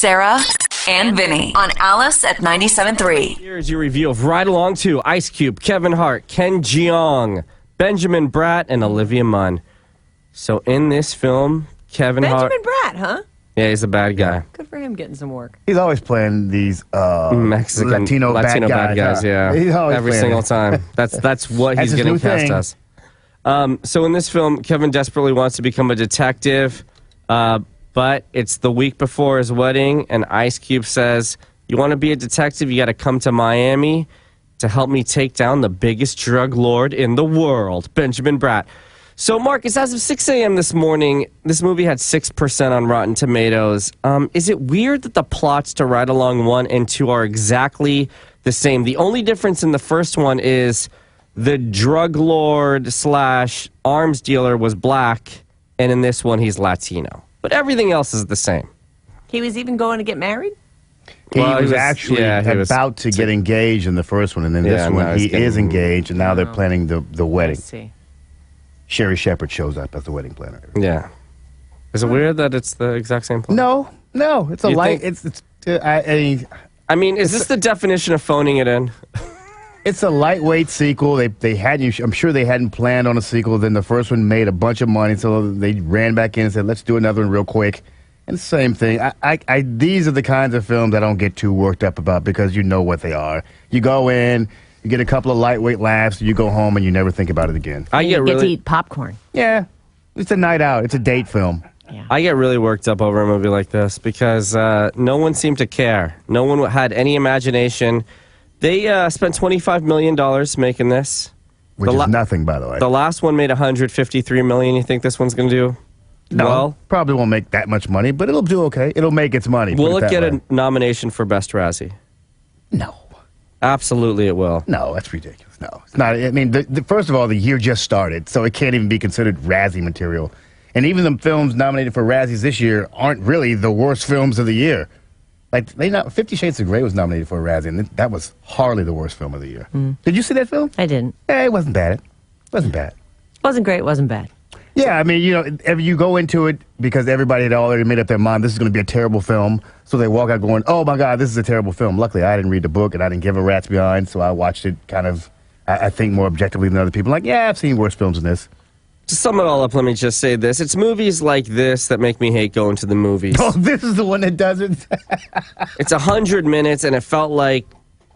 Sarah, and Vinny on Alice at 97.3. Here's your review of Ride Along 2, Ice Cube, Kevin Hart, Ken Jeong, Benjamin Bratt, and Olivia Munn. So in this film, Kevin Hart... Benjamin Bratt, huh? Yeah, he's a bad guy. Good for him getting some work. He's always playing these Mexican, Latino bad guys. Yeah. He's always every playing single it. time. That's what he's getting cast as. So in this film, Kevin desperately wants to become a detective, but it's the week before his wedding, and Ice Cube says, "You want to be a detective? You got to come to Miami to help me take down the biggest drug lord in the world, Benjamin Bratt." So, Marcus, as of 6 a.m. this morning, this movie had 6% on Rotten Tomatoes. Is it weird that the plots to Ride Along 1 and 2 are exactly the same? The only difference in the first one is the drug lord / arms dealer was black, and in this one, he's Latino. But everything else is the same. He was even going to get married? He was actually about to get engaged in the first one, and then this one he is engaged, and now they're planning the wedding. I see. Sherry Shepherd shows up as the wedding planner. Yeah. Is it weird that it's the exact same plot? No. It's a light. I mean, is this the definition of phoning it in? It's a lightweight sequel. They hadn't. I'm sure they hadn't planned on a sequel. Then the first one made a bunch of money, so they ran back in and said, "Let's do another one real quick." And same thing. These are the kinds of films I don't get too worked up about because you know what they are. You go in. You get a couple of lightweight laughs, you go home, and you never think about it again. You get to eat popcorn. Yeah, it's a night out. It's a date film. Yeah. I get really worked up over a movie like this because no one seemed to care. No one had any imagination. They spent $25 million making this. Which is nothing, by the way. The last one made $153 million. You think this one's going to do well? Probably won't make that much money, but it'll do okay. It'll make its money. Will it get a nomination for Best Razzie? No. Absolutely it will. No, that's ridiculous. No, it's not. I mean, first of all, the year just started, so it can't even be considered Razzie material. And even the films nominated for Razzies this year aren't really the worst films of the year. Like, 50 Shades of Grey was nominated for a Razzie, and that was hardly the worst film of the year. Did you see that film? I didn't. It wasn't bad. It wasn't bad. Wasn't great, wasn't bad. Yeah, I mean, if you go into it because everybody had already made up their mind, this is going to be a terrible film, so they walk out going, "Oh my God, this is a terrible film." Luckily, I didn't read the book and I didn't give a rat's behind, so I watched it kind of, I think, more objectively than other people. Like, yeah, I've seen worse films than this. To sum it all up, let me just say this. It's movies like this that make me hate going to the movies. Oh, this is the one that does it? It's 100 minutes, and it felt like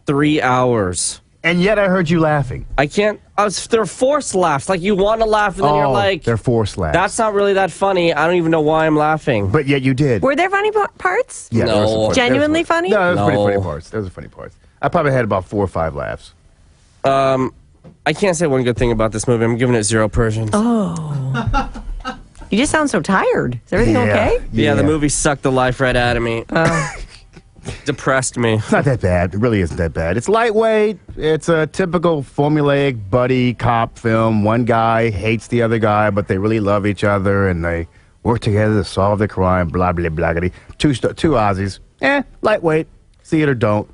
3 hours. And yet I heard you laughing. They're forced laughs. Like, you want to laugh, and then you're like... they're forced laughs. That's not really that funny. I don't even know why I'm laughing. But yet you did. Were there funny parts? Yeah, No. Genuinely funny? No, there was pretty funny parts. Those are funny parts. I probably had about 4 or 5 laughs. I can't say one good thing about this movie. I'm giving it 0 Persians. Oh. You just sound so tired. Is everything okay? Yeah, the movie sucked the life right out of me. Depressed me. It's not that bad. It really isn't that bad. It's lightweight. It's a typical formulaic buddy cop film. One guy hates the other guy, but they really love each other, and they work together to solve the crime, blah, blah, blah, blah. Two Aussies. Lightweight. See it or don't.